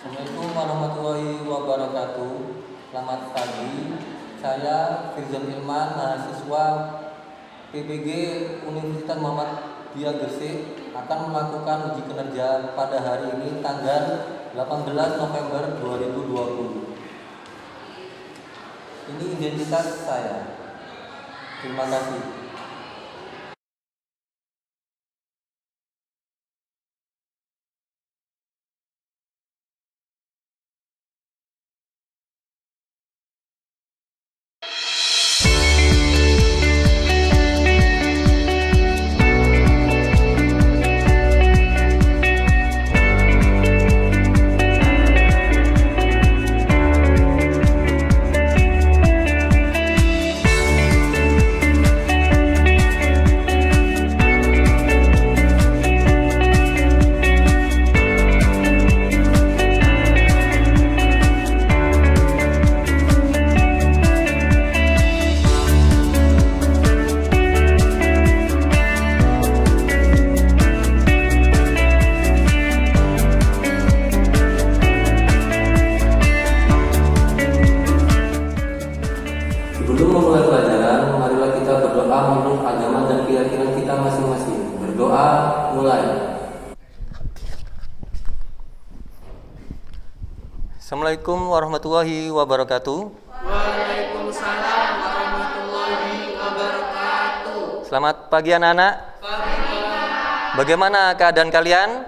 Assalamualaikum warahmatullahi wabarakatuh. Selamat pagi. Saya Firzan Ilman, mahasiswa PPG Universitas Muhammadiyah Gresik akan melakukan uji kinerja pada hari ini tanggal 18 November 2020. Ini identitas saya. Terima kasih. Sebelum memulai pelajaran, marilah kita berdoa menurut agama dan keyakinan kita masing-masing. Berdoa, mulai. Assalamualaikum warahmatullahi wabarakatuh. Waalaikumsalam warahmatullahi wabarakatuh. Selamat pagi anak-anak. Bagaimana keadaan kalian?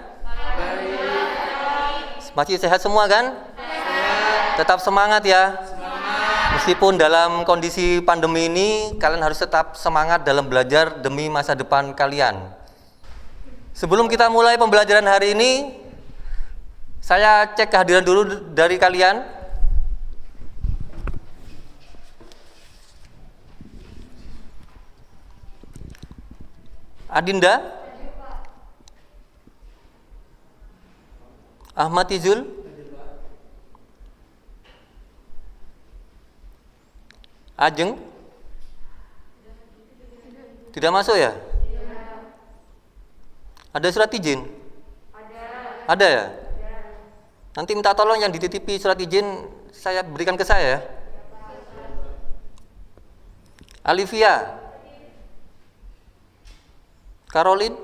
Masih sehat semua kan? Tetap semangat ya. Meskipun dalam kondisi pandemi ini, kalian harus tetap semangat dalam belajar demi masa depan kalian. Sebelum kita mulai pembelajaran hari ini, saya cek kehadiran dulu dari kalian. Adinda? Ahmad Izul? Ajeng? Tidak masuk ya? Ada surat izin? Ada ya? Nanti minta tolong yang dititipi surat izin saya berikan ke saya ya. Alivia? Caroline?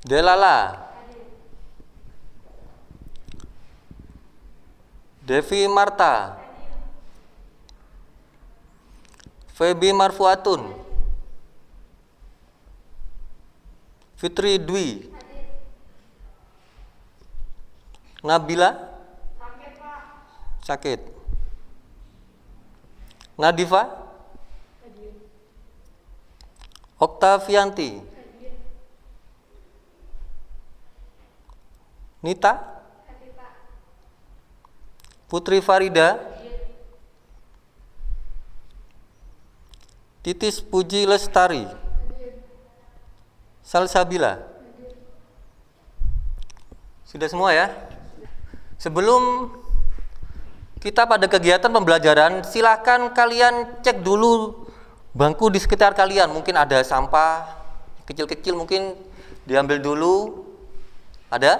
Delala? Devi Marta? Febi Marfuatun, Fitri Dwi, Nabila, sakit, Nadifa, Oktavianti, Nita, Putri Farida, Titis Puji Lestari, Salsabila. Sudah semua ya? Sebelum kita pada kegiatan pembelajaran, silakan kalian cek dulu bangku di sekitar kalian. Mungkin ada sampah kecil-kecil, mungkin diambil dulu. Ada?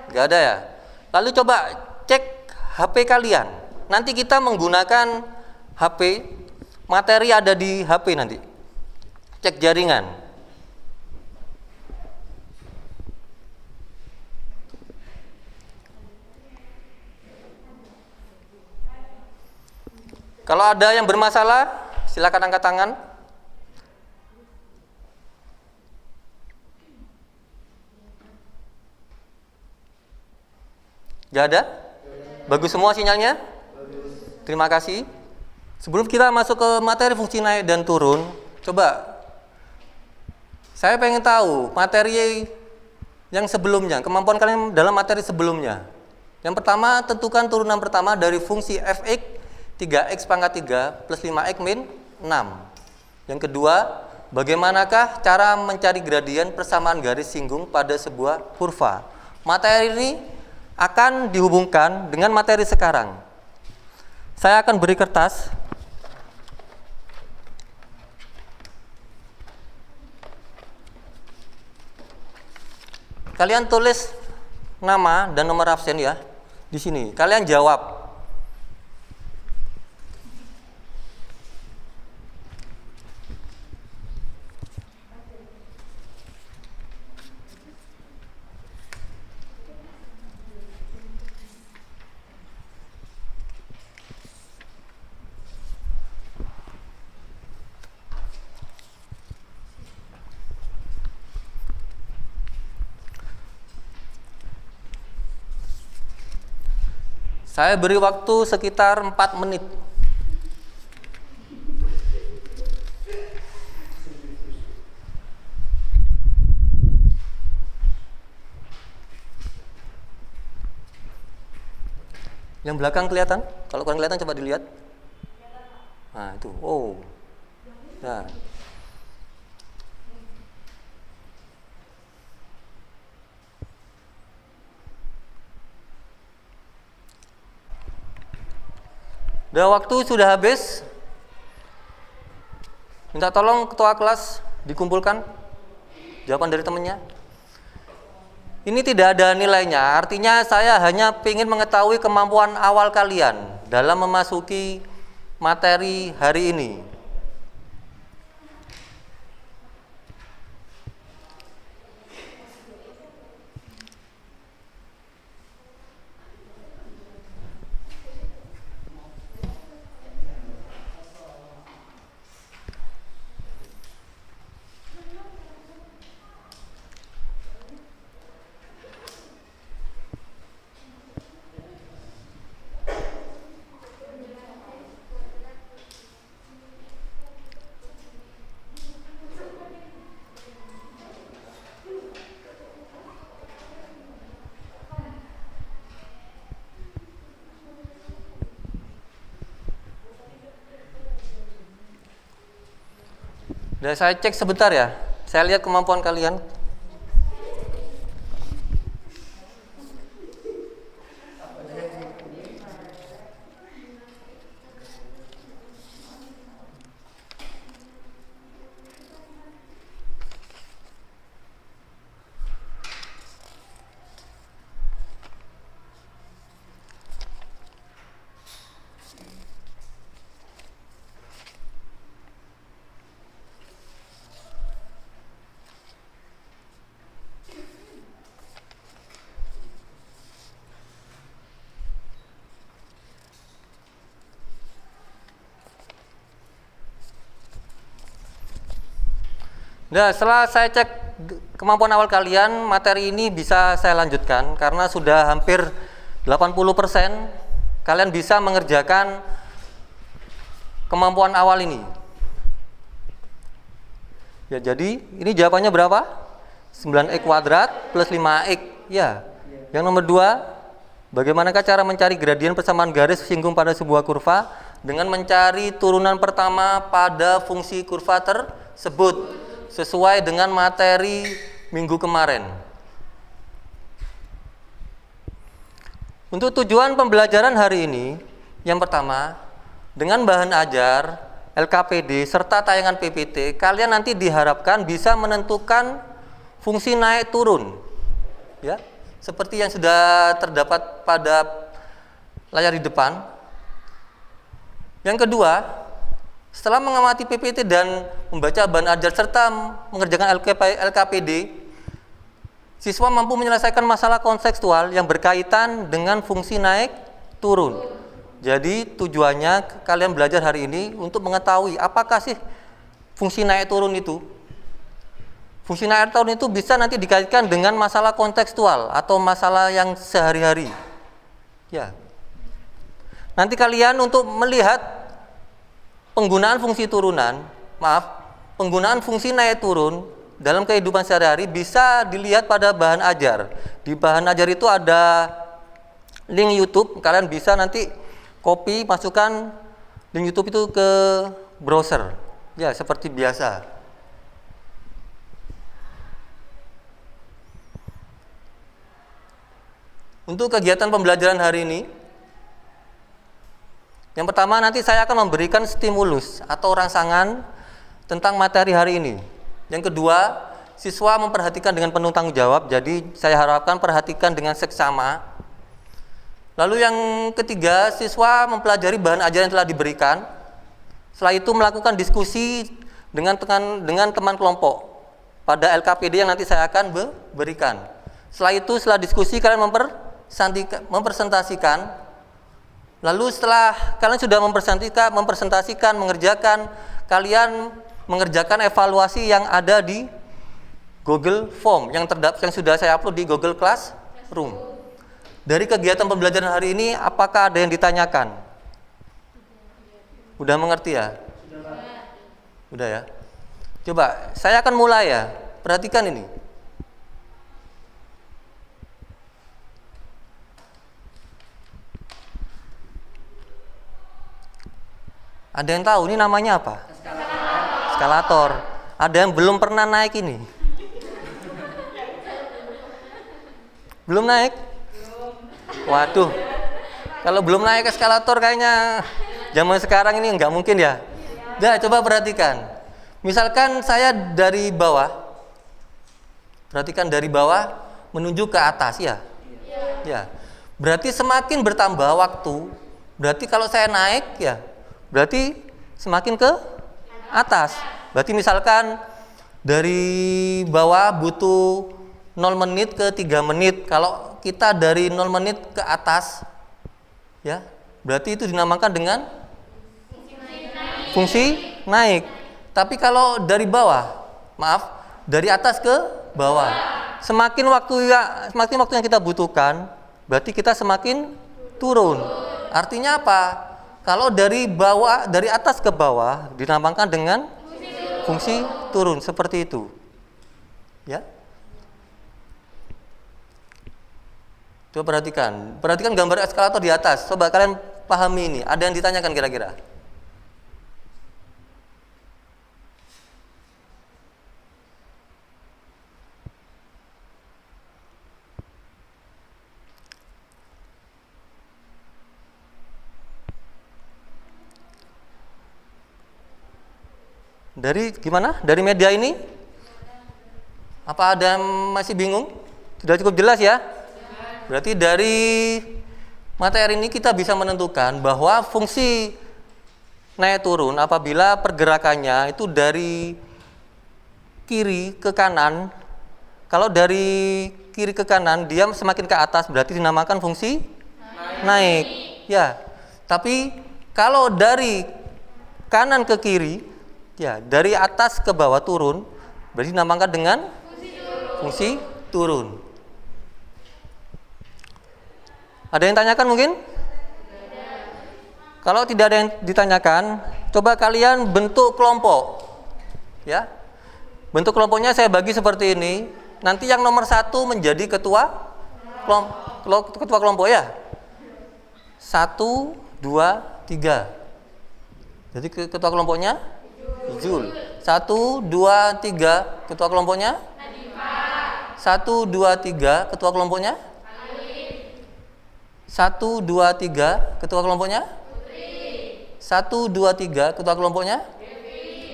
Gak ada ya? Lalu coba cek HP kalian. Nanti kita menggunakan HP, materi ada di HP nanti. Cek jaringan. Kalau ada yang bermasalah, silakan angkat tangan. Gak ada? Bagus semua sinyalnya? Terima kasih. Sebelum kita masuk ke materi fungsi naik dan turun, coba saya pengen tahu materi yang sebelumnya, kemampuan kalian dalam materi sebelumnya. Yang pertama, tentukan turunan pertama dari fungsi fx 3x pangkat 3 plus 5x min 6. Yang kedua, bagaimanakah cara mencari gradien persamaan garis singgung pada sebuah kurva. Materi ini akan dihubungkan dengan materi sekarang. Saya akan beri kertas. Kalian tulis nama dan nomor absen ya di sini. Kalian jawab. Saya beri waktu sekitar 4 menit. Yang belakang kelihatan? Kalau kurang kelihatan coba dilihat. Nah, itu. Oh. Nah. Udah, waktu sudah habis. Minta tolong ketua kelas dikumpulkan jawaban dari temannya. Ini tidak ada nilainya, artinya saya hanya ingin mengetahui kemampuan awal kalian dalam memasuki materi hari ini. Udah, saya cek sebentar ya. Saya lihat kemampuan kalian. Nah, setelah saya cek kemampuan awal kalian, materi ini bisa saya lanjutkan karena sudah hampir 80% kalian bisa mengerjakan kemampuan awal ini. Ya, jadi ini jawabannya berapa? 9x² plus 5x. Ya. Yang nomor 2, bagaimanakah cara mencari gradien persamaan garis singgung pada sebuah kurva dengan mencari turunan pertama pada fungsi kurva tersebut sesuai dengan materi minggu kemarin. Untuk tujuan pembelajaran hari ini, yang pertama, dengan bahan ajar, LKPD, serta tayangan PPT, kalian nanti diharapkan bisa menentukan fungsi naik turun. Ya, seperti yang sudah terdapat pada layar di depan. Yang kedua, setelah mengamati PPT dan membaca bahan ajar serta mengerjakan LKPD, siswa mampu menyelesaikan masalah kontekstual yang berkaitan dengan fungsi naik turun. Jadi tujuannya kalian belajar hari ini untuk mengetahui apakah sih fungsi naik turun itu. Fungsi naik turun itu bisa nanti dikaitkan dengan masalah kontekstual atau masalah yang sehari-hari. Ya. Nanti kalian untuk melihat penggunaan fungsi naik turun dalam kehidupan sehari-hari bisa dilihat pada bahan ajar. Di bahan ajar itu ada link YouTube, kalian bisa nanti copy, masukkan link YouTube itu ke browser. Ya, seperti biasa. Untuk kegiatan pembelajaran hari ini, yang pertama nanti saya akan memberikan stimulus atau rangsangan tentang materi hari ini. Yang kedua, siswa memperhatikan dengan penuh tanggung jawab. Jadi saya harapkan perhatikan dengan seksama. Lalu yang ketiga, siswa mempelajari bahan ajaran yang telah diberikan. Setelah itu melakukan diskusi dengan teman kelompok pada LKPD yang nanti saya akan berikan. Setelah itu, setelah diskusi kalian mempresentasikan. Lalu setelah kalian sudah mempresentasikan, mengerjakan, kalian mengerjakan evaluasi yang ada di Google Form yang sudah saya upload di Google Classroom. Dari kegiatan pembelajaran hari ini, apakah ada yang ditanyakan? Udah mengerti ya? Udah ya? Coba, saya akan mulai ya. Perhatikan ini. Ada yang tahu ini namanya apa? Eskalator. Ada yang belum pernah naik ini? Belum naik? Waduh. Kalau belum naik eskalator kayaknya zaman sekarang ini nggak mungkin ya. Nah, coba perhatikan. Misalkan saya dari bawah. Perhatikan dari bawah menuju ke atas ya. Ya. Berarti semakin bertambah waktu, berarti kalau saya naik ya, berarti semakin ke atas. Berarti misalkan dari bawah butuh 0 menit ke 3 menit. Kalau kita dari 0 menit ke atas ya, berarti itu dinamakan dengan fungsi naik. Tapi kalau dari bawah, dari atas ke bawah, semakin waktu yang kita butuhkan, berarti kita semakin turun. Artinya apa? Kalau dari atas ke bawah dinamakan dengan fungsi turun, seperti itu. Ya. Coba perhatikan gambar eskalator di atas. Coba kalian pahami ini. Ada yang ditanyakan kira-kira? Dari gimana? Dari media ini? Apa ada yang masih bingung? Sudah cukup jelas ya? Berarti dari materi ini kita bisa menentukan bahwa fungsi naik turun apabila pergerakannya itu dari kiri ke kanan. Kalau dari kiri ke kanan dia semakin ke atas, berarti dinamakan fungsi naik. Ya. Tapi kalau dari kanan ke kiri, ya, dari atas ke bawah turun, berarti dinamakan dengan fungsi turun. Ada yang tanyakan mungkin? Kalau tidak ada yang ditanyakan, coba kalian bentuk kelompok. Ya. Bentuk kelompoknya saya bagi seperti ini. Nanti yang nomor 1 menjadi ketua kelompok ya. 1, 2, 3. Jadi ketua kelompoknya Ijul. 1, 2, 3. Ketua kelompoknya 1, 2, 3. Ketua kelompoknya 1, 2, 3. Ketua kelompoknya 1, 2, 3. Ketua kelompoknya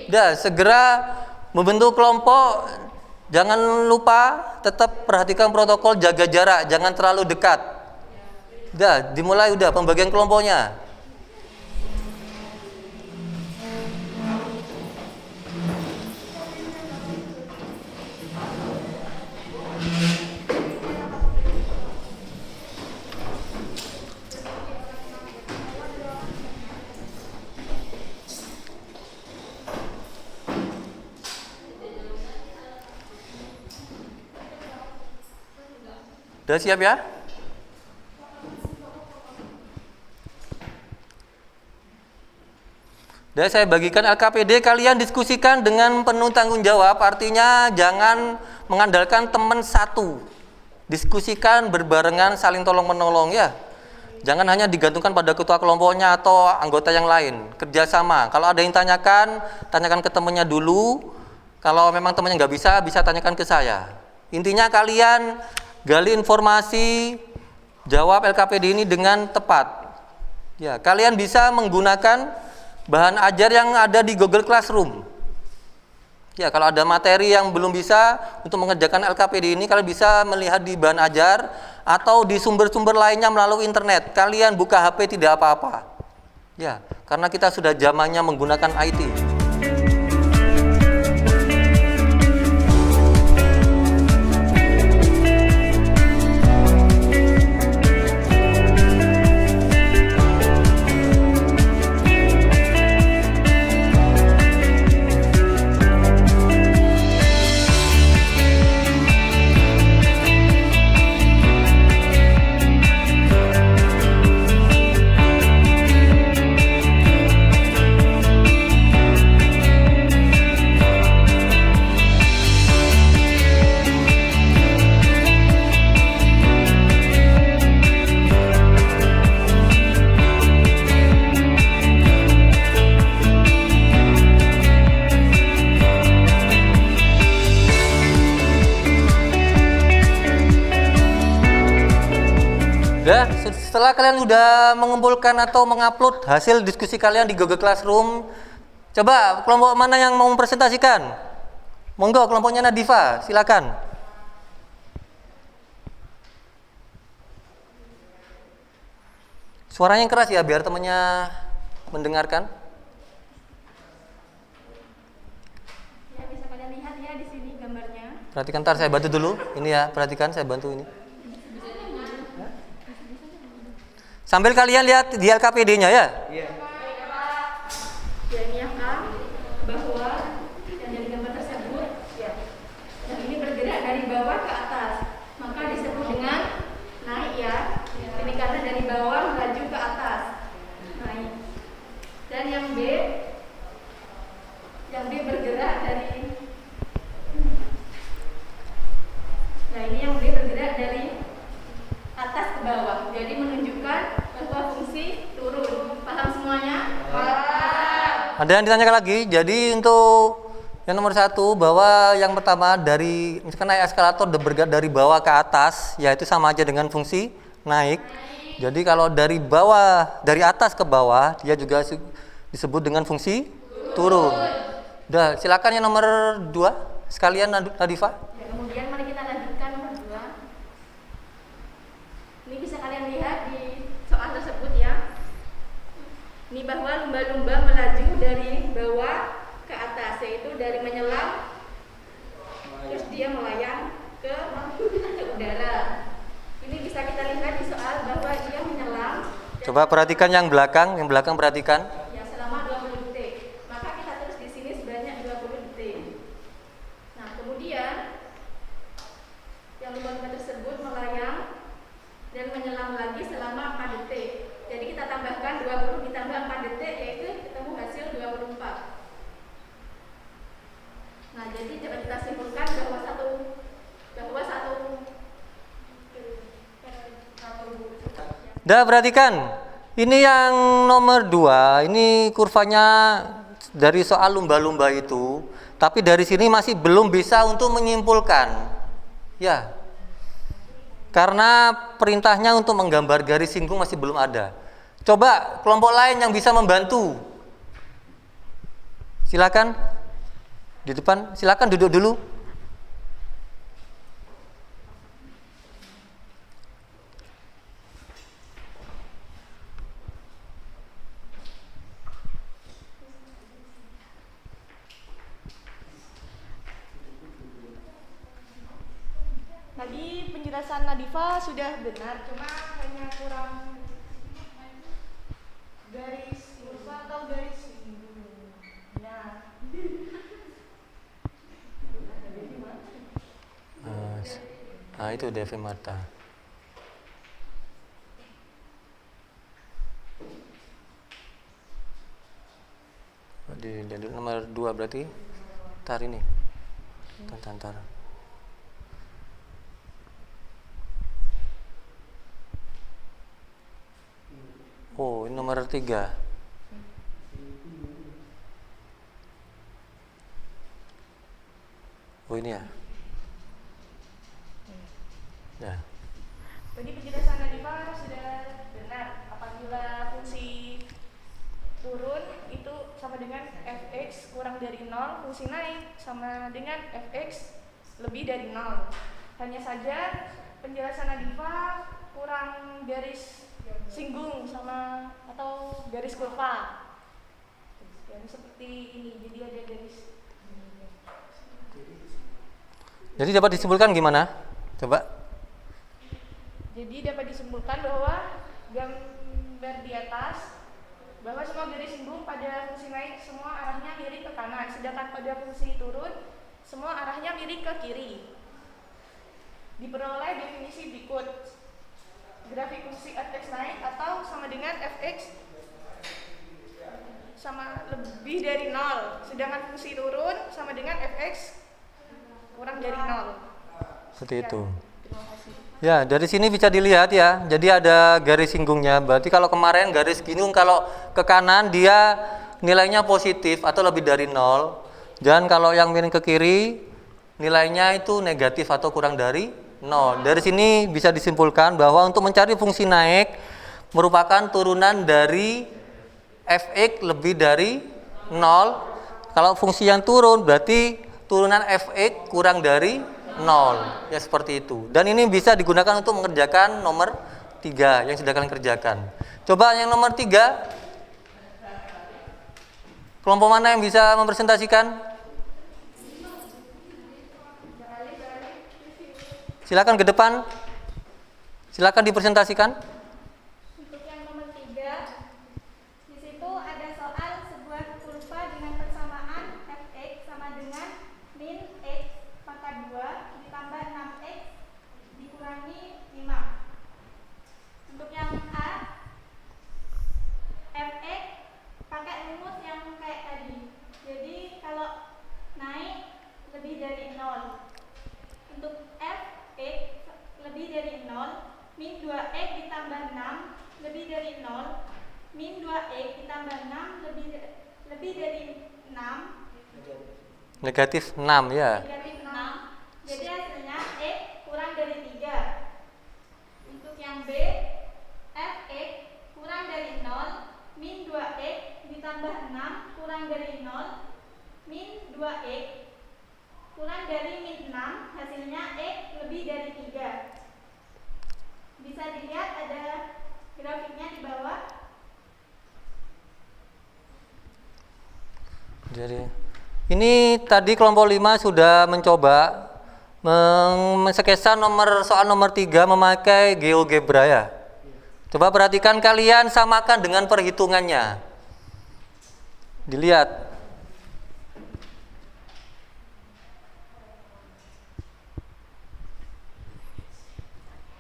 Dah, segera membentuk kelompok. Jangan lupa tetap perhatikan protokol, jaga jarak, jangan terlalu dekat. Dah, dimulai udah pembagian kelompoknya. Sudah siap ya? Dan saya bagikan LKPD, kalian diskusikan dengan penuh tanggung jawab. Artinya jangan mengandalkan teman satu. Diskusikan berbarengan, saling tolong menolong ya. Jangan hanya digantungkan pada ketua kelompoknya atau anggota yang lain. Kerjasama. Kalau ada yang tanyakan ke temannya dulu. Kalau memang temannya nggak bisa tanyakan ke saya. Intinya kalian gali informasi, jawab LKPD ini dengan tepat. Ya, kalian bisa menggunakan bahan ajar yang ada di Google Classroom. Ya, kalau ada materi yang belum bisa untuk mengerjakan LKPD ini, kalian bisa melihat di bahan ajar atau di sumber-sumber lainnya melalui internet. Kalian buka HP tidak apa-apa. Ya, karena kita sudah zamannya menggunakan IT. Setelah kalian sudah mengumpulkan atau mengupload hasil diskusi kalian di Google Classroom, coba kelompok mana yang mau mempresentasikan? Monggo, kelompoknya Nadifa, silakan. Suaranya yang keras ya, biar temannya mendengarkan. Ya, bisa kalian lihat ya di sini gambarnya. Perhatikan, ntar saya bantu dulu. Ini ya, perhatikan, saya bantu ini. Sambil kalian lihat di LKPD-nya ya. Ya, ini yang A, bahwa yang dari gambar tersebut, ya, yang ini bergerak dari bawah ke atas, maka disebut dengan naik ya. Ini karena dari bawah melaju ke atas, naik. Dan yang B bergerak dari, nah ini yang B bergerak dari atas ke bawah, jadi menunjukkan bahwa fungsi turun. Paham semuanya? Paham. Ada yang ditanyakan lagi. Jadi untuk yang nomor 1, bahwa yang pertama dari misalkan naik eskalator bergerak dari bawah ke atas, yaitu sama aja dengan fungsi naik. Jadi kalau dari bawah, dari atas ke bawah, dia juga disebut dengan fungsi turun. Udah, silakan yang nomor 2 sekalian Nadifa. Ya, kemudian mari kita lanjutkan nomor 2. Ini bisa kalian lihat di soal tersebut ya. Ini bahwa lumba-lumba melaju dari bawah ke atas, yaitu dari menyelam terus dia melayang ke udara. Ini bisa kita lihat di soal bahwa dia menyelam. Coba perhatikan yang belakang perhatikan. Ya, selama 20 detik. Maka kita terus di sini sebanyak 20 detik. Nah, kemudian yang lumba-lumba tersebut melayang dan menyelam lagi selama 4 detik. Jadi kita tambahkan 20 ditambah 4 detik, yaitu ketemu hasil 24. Nah, jadi dapat kita simpulkan bahwa satu Dah, perhatikan. Ini yang nomor 2, ini kurvanya dari soal lumba-lumba itu, tapi dari sini masih belum bisa untuk menyimpulkan. Ya. Karena perintahnya untuk menggambar garis singgung masih belum ada. Coba kelompok lain yang bisa membantu. Silakan. Di depan, silakan duduk dulu. Tadi penjelasan Nadifa sudah benar, cuma hanya kurang garis kurva atau garis singgung. Nah, itu DV mata. Di nomor 2 berarti tar ini. Tantar. Oh, ini nomor 3. Oh, ini ya. Ya. Tadi penjelasan Nadifa sudah benar. Apabila fungsi turun itu sama dengan fx kurang dari 0, fungsi naik sama dengan fx lebih dari 0. Hanya saja penjelasan Adifa kurang garis singgung sama atau garis kurva. Yang seperti ini, jadi ada garis. Jadi dapat disimpulkan gimana? Coba. Jadi dapat disimpulkan bahwa gambar di atas bahwa semua garis singgung pada fungsi naik semua arahnya miring ke kanan, sedangkan pada fungsi turun semua arahnya miring ke kiri. Diperoleh definisi berikut. Grafik fungsi fx naik atau sama dengan fx sama lebih dari 0, sedangkan fungsi turun sama dengan fx kurang dari 0. Seperti itu. Terima kasih. Ya, dari sini bisa dilihat ya. Jadi ada garis singgungnya. Berarti kalau kemarin garis singgung kalau ke kanan dia nilainya positif atau lebih dari 0. Dan kalau yang miring ke kiri nilainya itu negatif atau kurang dari 0. Dari sini bisa disimpulkan bahwa untuk mencari fungsi naik merupakan turunan dari fx lebih dari 0. Kalau fungsi yang turun berarti turunan fx kurang dari 0, ya seperti itu. Dan ini bisa digunakan untuk mengerjakan nomor 3 yang sudah kalian kerjakan. Coba yang nomor 3, kelompok mana yang bisa mempresentasikan? Silakan ke depan. Silakan dipresentasikan. Untuk yang nomor 3, di situ ada soal sebuah kurva dengan persamaan fx sama dengan min x pangkat 2 ditambah 6x dikurangi 5. Untuk yang A, fx pakai rumus yang kayak tadi. Jadi kalau naik lebih dari 0. Untuk fx lebih dari 0, min 2x ditambah 6 lebih dari 0, min 2x ditambah 6 lebih dari 6, Negatif 6 ya. negatif 6. Jadi hasilnya x kurang dari 3. Untuk yang B, fx kurang dari 0, min 2x ditambah 6 kurang dari 0, min 2x kurang dari min 6, hasilnya x lebih dari 3. Bisa dilihat ada grafiknya di bawah. Jadi ini tadi kelompok 5 sudah mencoba menskesa soal nomor 3 memakai GeoGebra ya. Coba perhatikan kalian samakan dengan perhitungannya. Dilihat.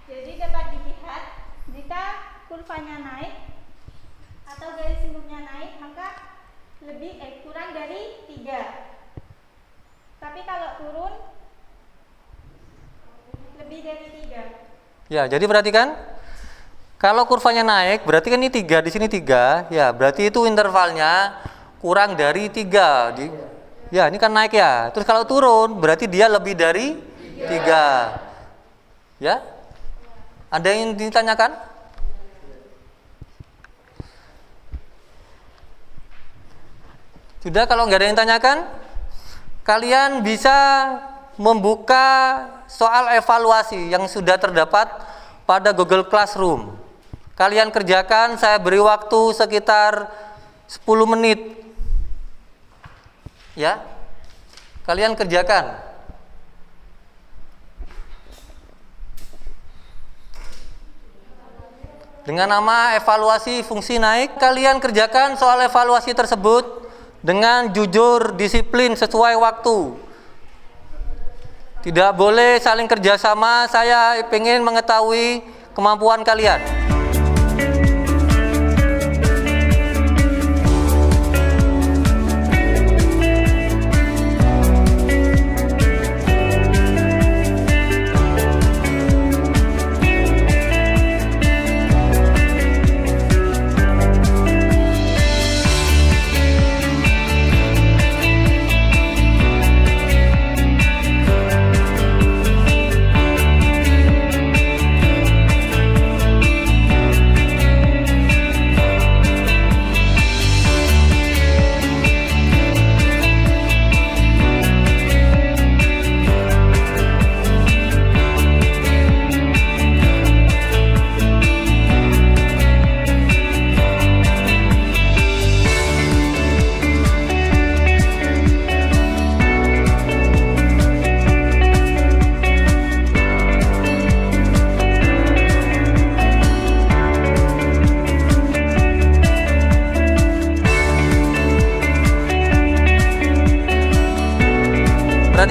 Jadi dapat dilihat jika kurvanya naik atau garis singgungnya naik maka kurang dari 3. Tapi kalau turun lebih dari 3. Ya, jadi perhatikan. Kalau kurvanya naik berarti kan ini 3, di sini 3. Ya, berarti itu intervalnya kurang dari 3. Ya, ini kan naik ya. Terus kalau turun berarti dia lebih dari 3. Ya? Ada yang ditanyakan? Sudah, kalau nggak ada yang tanyakan, kalian bisa membuka soal evaluasi yang sudah terdapat pada Google Classroom. Kalian kerjakan, saya beri waktu sekitar 10 menit. Ya. Kalian kerjakan. Dengan nama evaluasi fungsi naik, kalian kerjakan soal evaluasi tersebut dengan jujur, disiplin, sesuai waktu. Tidak boleh saling kerjasama, saya ingin mengetahui kemampuan kalian.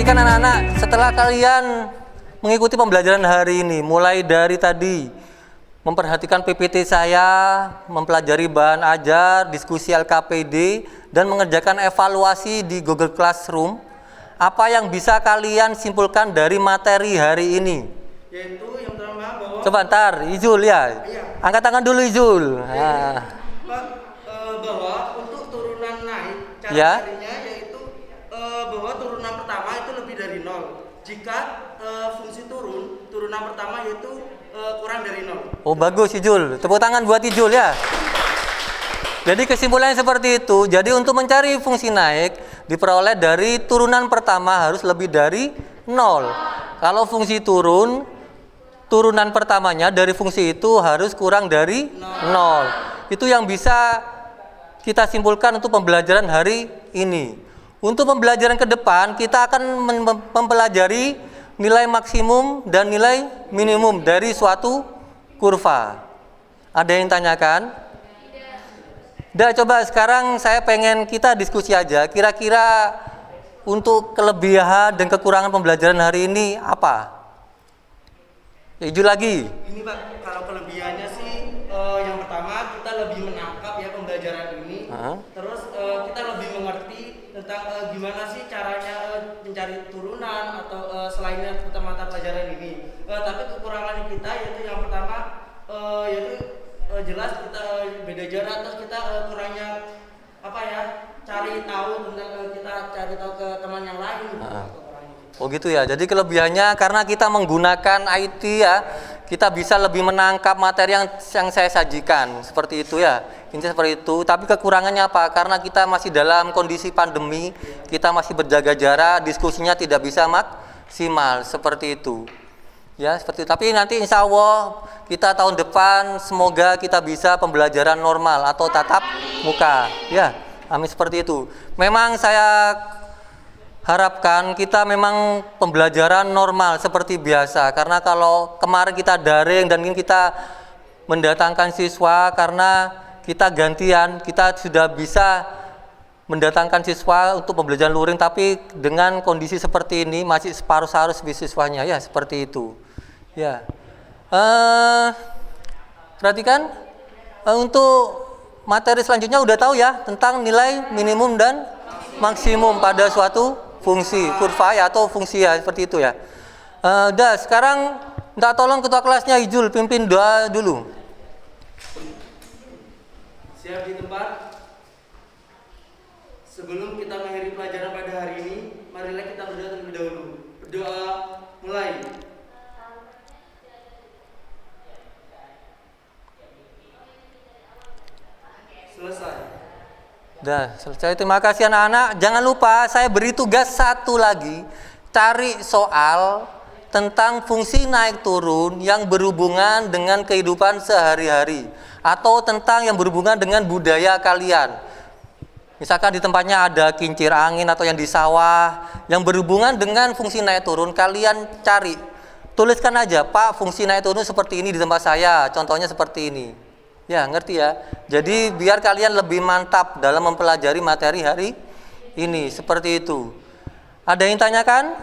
Perhatikan anak-anak, setelah kalian mengikuti pembelajaran hari ini, mulai dari tadi memperhatikan PPT saya, mempelajari bahan ajar, diskusi LKPD, dan mengerjakan evaluasi di Google Classroom, apa yang bisa kalian simpulkan dari materi hari ini? Yaitu yang pertama bahwa Coba ntar, Izul ya. Angkat tangan dulu Izul. Nah. bahwa untuk turunan naik cara Ya. carinya yaitu bahwa turunan pertama itu lebih dari 0. Jika fungsi turunan pertama yaitu kurang dari 0. Oh bagus Izul, tepuk tangan buat Izul ya. Jadi kesimpulannya seperti itu. Jadi untuk mencari fungsi naik diperoleh dari turunan pertama harus lebih dari 0. Kalau fungsi turunan pertamanya dari fungsi itu harus kurang dari 0. Itu yang bisa kita simpulkan untuk pembelajaran hari ini. Untuk pembelajaran ke depan kita akan mempelajari nilai maksimum dan nilai minimum dari suatu kurva. Ada yang tanyakan? Udah, coba sekarang saya pengen kita diskusi aja. Kira-kira untuk kelebihan dan kekurangan pembelajaran hari ini apa? Ya, Iju lagi. Ini Pak, kalau kelebihannya sih yang pertama kita lebih menangkap ya pembelajaran ini. Terus kita lebih mengerti tentang gimana sih caranya mencari turunan atau selainnya tentang mata pelajaran ini. Tapi kekurangan kita yaitu yang pertama yaitu jelas kita beda jarak, terus kita kurangnya apa ya, cari tahu tentang kita cari tahu ke teman yang lain. Oh gitu ya. Jadi kelebihannya karena kita menggunakan IT ya, kita bisa lebih menangkap materi yang saya sajikan. Seperti itu ya. Intinya seperti itu. Tapi kekurangannya apa? Karena kita masih dalam kondisi pandemi, kita masih berjaga jarak, diskusinya tidak bisa maksimal. Seperti itu. Ya, seperti itu. Tapi nanti insya Allah kita tahun depan semoga kita bisa pembelajaran normal atau tatap muka. Ya, amin seperti itu. Memang saya harapkan kita memang pembelajaran normal seperti biasa. Karena kalau kemarin kita daring dan ini kita mendatangkan siswa karena kita gantian, kita sudah bisa mendatangkan siswa untuk pembelajaran luring, tapi dengan kondisi seperti ini masih separuh harus siswanya ya seperti itu. Ya, perhatikan untuk materi selanjutnya udah tahu ya tentang nilai minimum dan maksimum pada suatu fungsi kurva ya atau fungsi ya seperti itu ya. Udah sekarang minta tolong ketua kelasnya Ijul pimpin doa dulu. Siap di tempat. Sebelum kita mengakhiri pelajaran pada hari ini, marilah kita berdoa terlebih dahulu. Berdoa mulai. Selesai. Udah selesai. Terima kasih anak-anak. Jangan lupa saya beri tugas satu lagi. Cari soal tentang fungsi naik turun yang berhubungan dengan kehidupan sehari-hari atau tentang yang berhubungan dengan budaya kalian. Misalkan di tempatnya ada kincir angin atau yang di sawah yang berhubungan dengan fungsi naik turun, kalian cari. Tuliskan aja, Pak, fungsi naik turun seperti ini di tempat saya, contohnya seperti ini. Ya, ngerti ya? Jadi biar kalian lebih mantap dalam mempelajari materi hari ini, seperti itu. Ada yang tanyakan?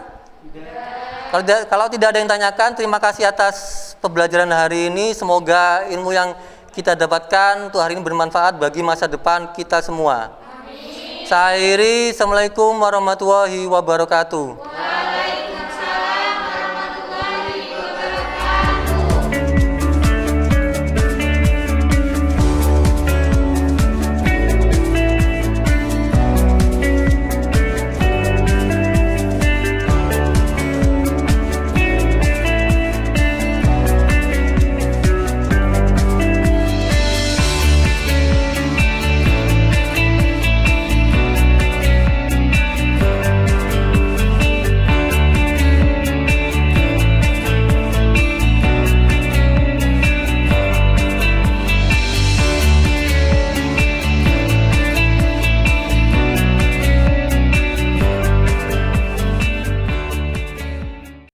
Kalau tidak ada yang tanyakan, terima kasih atas pembelajaran hari ini. Semoga ilmu yang kita dapatkan untuk hari ini bermanfaat bagi masa depan kita semua. Saya akhiri, Assalamualaikum warahmatullahi wabarakatuh.